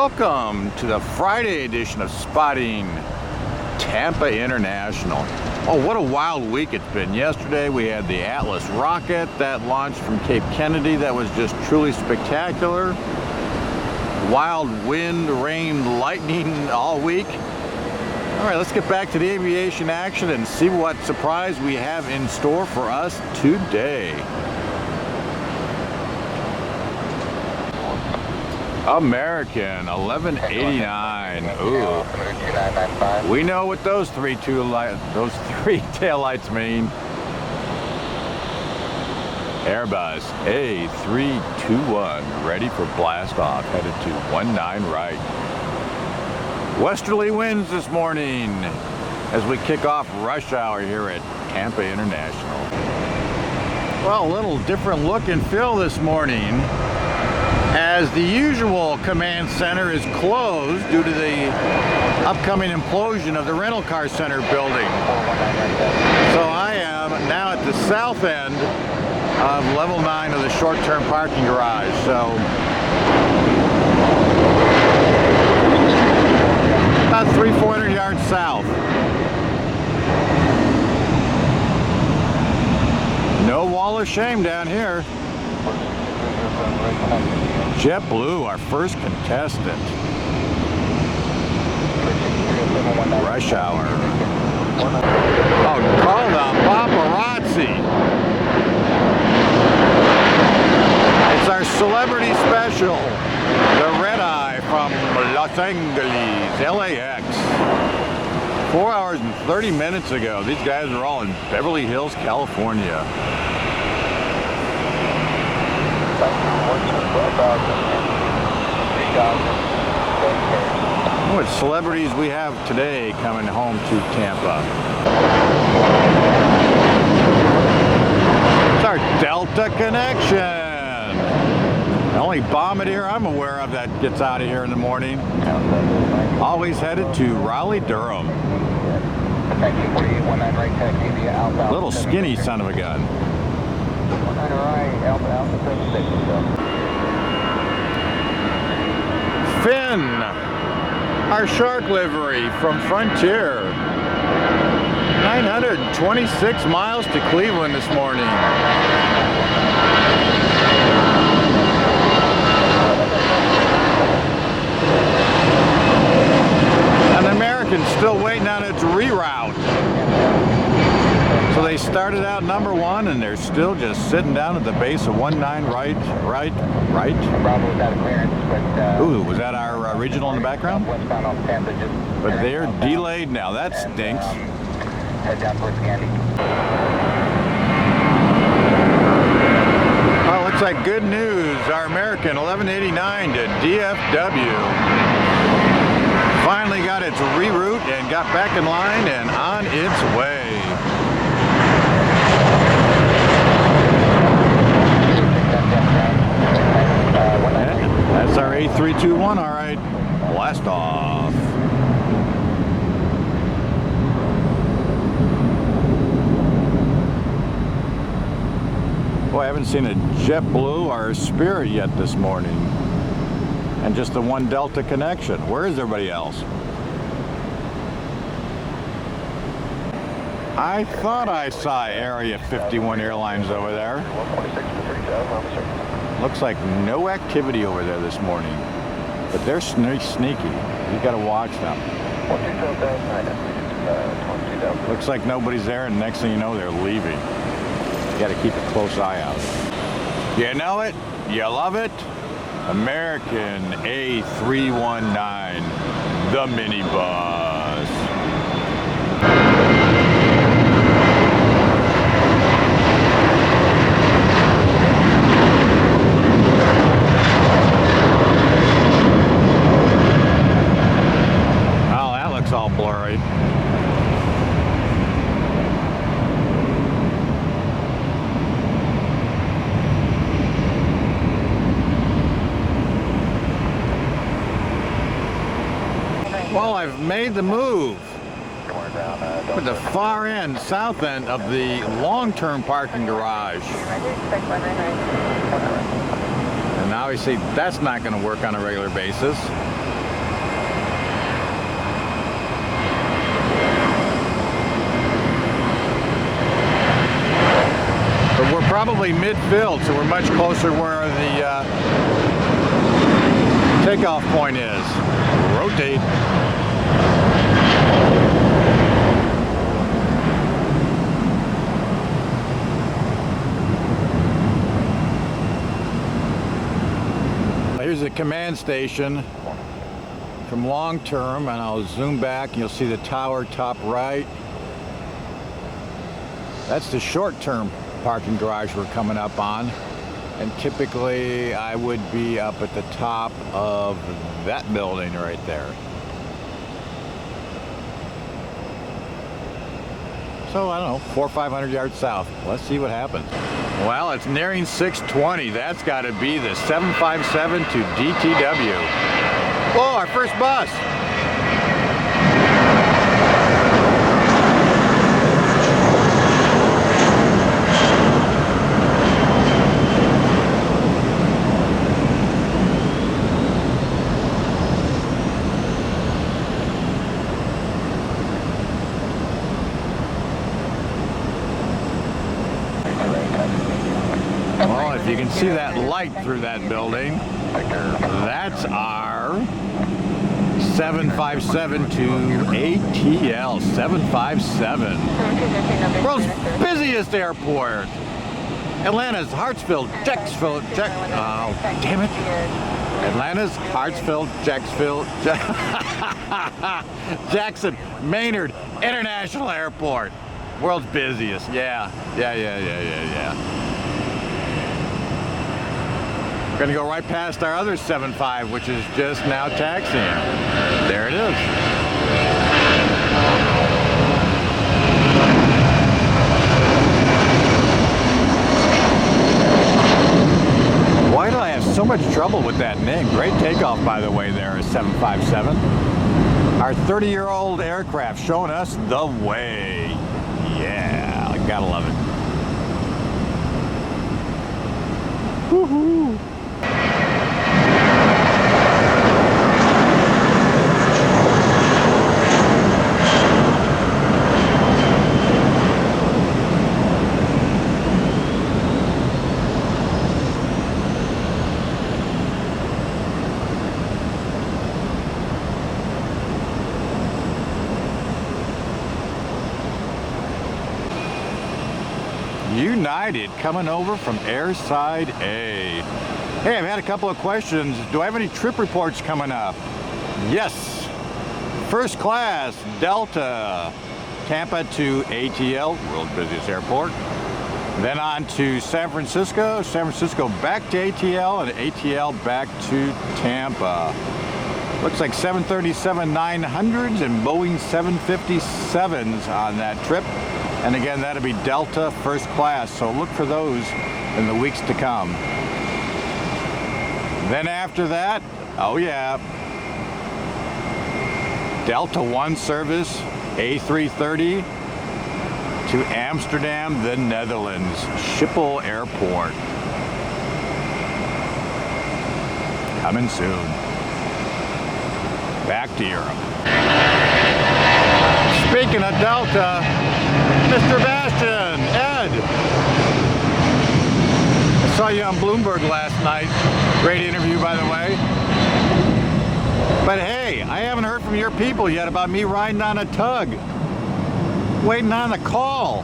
Welcome to the Friday edition of Spotting Tampa International. Oh, what a wild week it's been. Yesterday we had the Atlas rocket that launched from Cape Kennedy. That was just truly spectacular. Wild wind, rain, lightning all week. All right, let's get back to the aviation action and see what surprise we have in store for us today. American 1189. Ooh. We know what those three tail lights mean. Airbus A321 ready for blast off, headed to 19 right. Westerly winds this morning as we kick off rush hour here at Tampa International. Well, a little different look and feel this morning, as the usual command center is closed due to the upcoming implosion of the rental car center building. So I am now at the south end of level 9 of the short-term parking garage. So about 300-400 yards south. No wall of shame down here. JetBlue, our first contestant. Rush hour. Oh, call the paparazzi. It's our celebrity special. The red eye from Los Angeles, LAX. 4 hours and 30 minutes ago. These guys are all in Beverly Hills, California. What celebrities we have today coming home to Tampa. It's our Delta connection. The only bombardier I'm aware of that gets out of here in the morning. Always headed to Raleigh, Durham. Little skinny son of a gun. Finn, our shark livery from Frontier. 926 miles to Cleveland this morning. An American's still waiting on its reroute. So they started out number 1 and they're still just sitting down at the base of 19 right. Ooh, was that our regional in the background? But they're delayed now. That stinks. Well, looks like good news. Our American 1189 to DFW finally got its reroute and got back in line and on its way. That's our A321, all right. Blast off. Boy, I haven't seen a JetBlue or a Spirit yet this morning. And just the one Delta connection. Where is everybody else? I thought I saw Area 51 Airlines over there. Looks like no activity over there this morning, but they're sneaky. You got to watch them. Looks like nobody's there, and next thing you know, they're leaving. You got to keep a close eye out. You know it, you love it. American A319, the minibus. All blurry. Well, I've made the move to the far end, south end of the long-term parking garage. And obviously that's not going to work on a regular basis. probably midfield, so we're much closer where the takeoff point is. Rotate. Here's the command station from long term, and I'll zoom back and you'll see the tower top right. That's the short term parking garage we're coming up on, and typically I would be up at the top of that building right there. So I don't know, 400 or 500 yards south. Let's see what happens. Well, it's nearing 6:20. That's got to be the 757 to DTW. Whoa, our first bus. Well, if you can see that light through that building, that's our 757 to ATL 757. World's busiest airport. Atlanta's Hartsfield, Jacksonville, oh, damn it. Atlanta's Hartsfield, Jackson, Maynard International Airport. World's busiest. Yeah. We're gonna go right past our other 75, which is just now taxiing. There it is. Why do I have so much trouble with that name? Great takeoff, by the way, there is 757. Our 30-year-old aircraft showing us the way. Yeah, I gotta love it. Woohoo! United coming over from Airside A. Hey, I've had a couple of questions. Do I have any trip reports coming up? Yes. First class, Delta, Tampa to ATL, world's busiest airport. Then on to San Francisco back to ATL, and ATL back to Tampa. Looks like 737-900s and Boeing 757s on that trip. And again, that'll be Delta first class, so look for those in the weeks to come. Then after that, oh yeah, Delta One service, A330 to Amsterdam, the Netherlands, Schiphol Airport. Coming soon. Back to Europe. Speaking of Delta, Mr. Bastian, Ed. I saw you on Bloomberg last night. Great interview, by the way. But hey, I haven't heard from your people yet about me riding on a tug. Waiting on a call.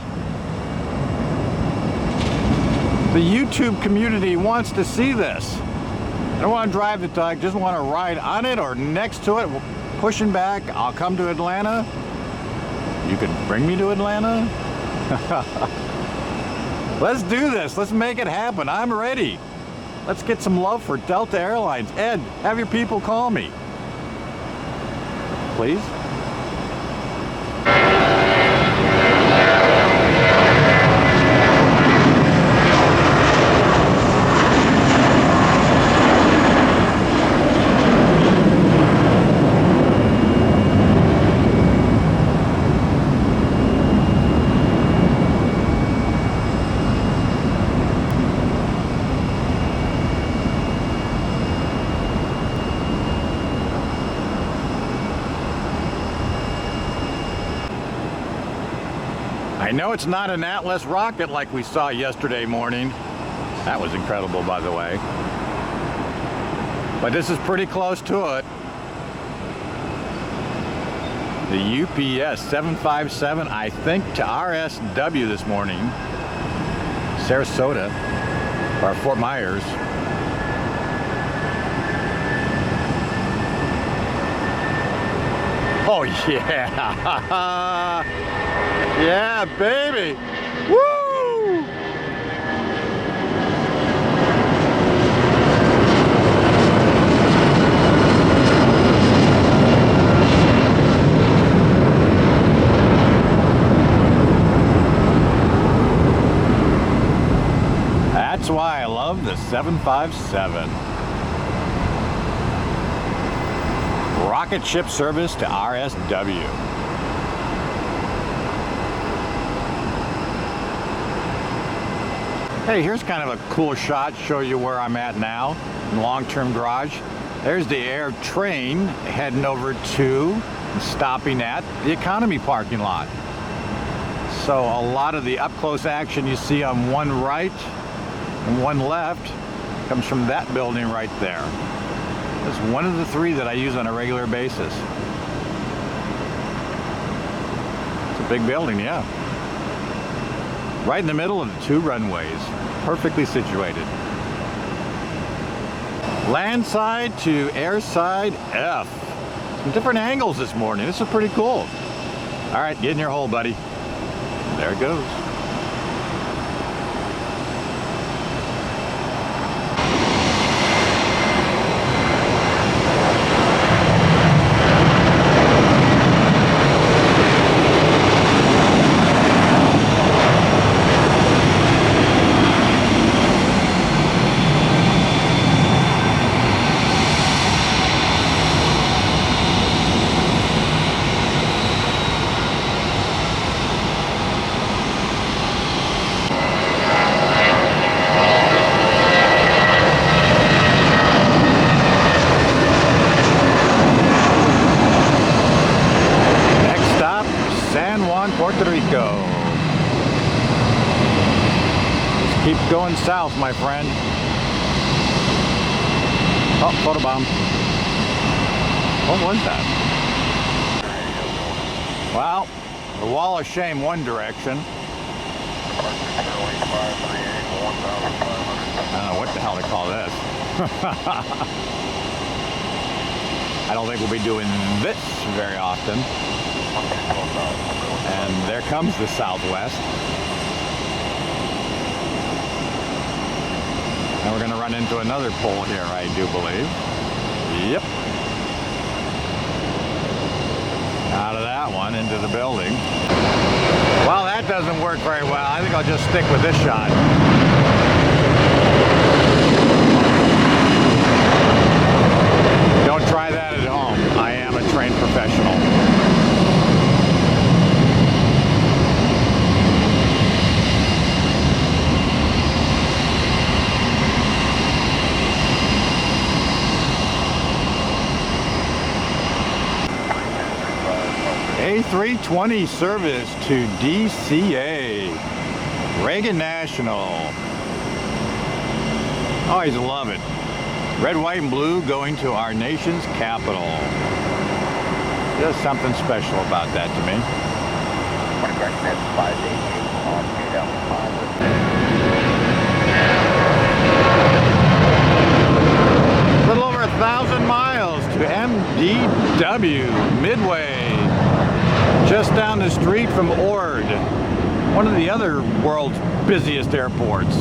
The YouTube community wants to see this. I don't want to drive the tug, just want to ride on it or next to it, pushing back. I'll come to Atlanta. You can bring me to Atlanta? Let's do this. Let's make it happen. I'm ready. Let's get some love for Delta Airlines. Ed, have your people call me. Please? I know it's not an Atlas rocket like we saw yesterday morning. That was incredible, by the way. But this is pretty close to it. The UPS 757, I think, to RSW this morning. Sarasota, or Fort Myers. Oh yeah! Yeah, baby! Woo! That's why I love the 757. Rocket ship service to RSW. Hey, here's kind of a cool shot, show you where I'm at now in long-term garage. There's the air train heading over to and stopping at the economy parking lot. So a lot of the up-close action you see on one right and one left comes from that building right there. It's one of the three that I use on a regular basis. It's a big building, yeah. Right in the middle of the two runways, perfectly situated. Land side to air side F. Some different angles this morning. This is pretty cool. All right, get in your hole, buddy. There it goes. Puerto Rico. Just keep going south, my friend. Oh, photobomb. What was that? Well, the wall of shame one direction. I don't know what the hell to call this. I don't think we'll be doing this very often. And there comes the Southwest. And we're going to run into another pole here, I do believe. Yep. Out of that one into the building. Well, that doesn't work very well. I think I'll just stick with this shot. Don't try that at home. I am a trained professional. A320 service to DCA, Reagan National. Always love it. Red, white, and blue going to our nation's capital. There's something special about that to me. A little over 1,000 miles to MDW, Midway. Just down the street from Ord, one of the other world's busiest airports.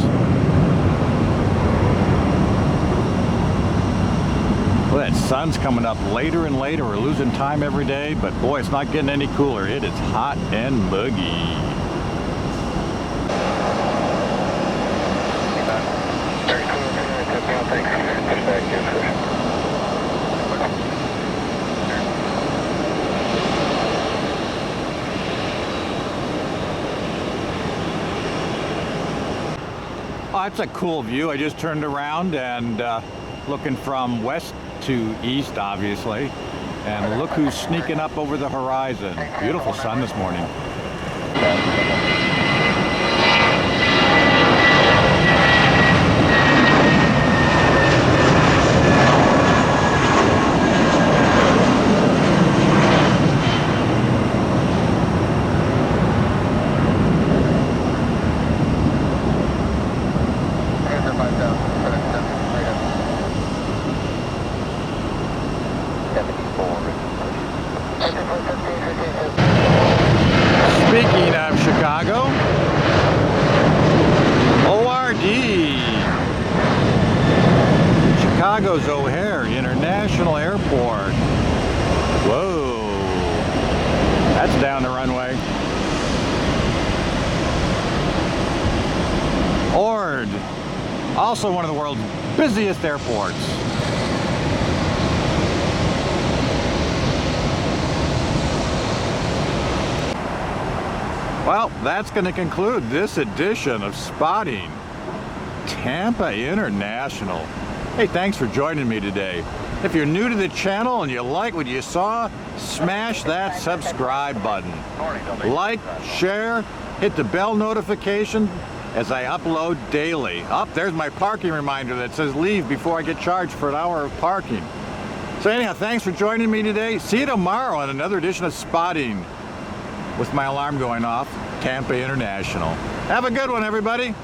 Well, that sun's coming up later and later. We're losing time every day, but boy, it's not getting any cooler. It is hot and muggy. Oh, that's a cool view. I just turned around and looking from west to east, obviously. And look who's sneaking up over the horizon. Beautiful sun this morning. Speaking of Chicago, ORD, Chicago's O'Hare International Airport. Whoa, that's down the runway. Ord, also one of the world's busiest airports. Well, that's going to conclude this edition of Spotting Tampa International. Hey, thanks for joining me today. If you're new to the channel and you like what you saw, smash that subscribe button. Like, share, hit the bell notification as I upload daily. Up there's my parking reminder that says leave before I get charged for an hour of parking. So anyhow, thanks for joining me today. See you tomorrow on another edition of Spotting with my alarm going off, Tampa International. Have a good one, everybody.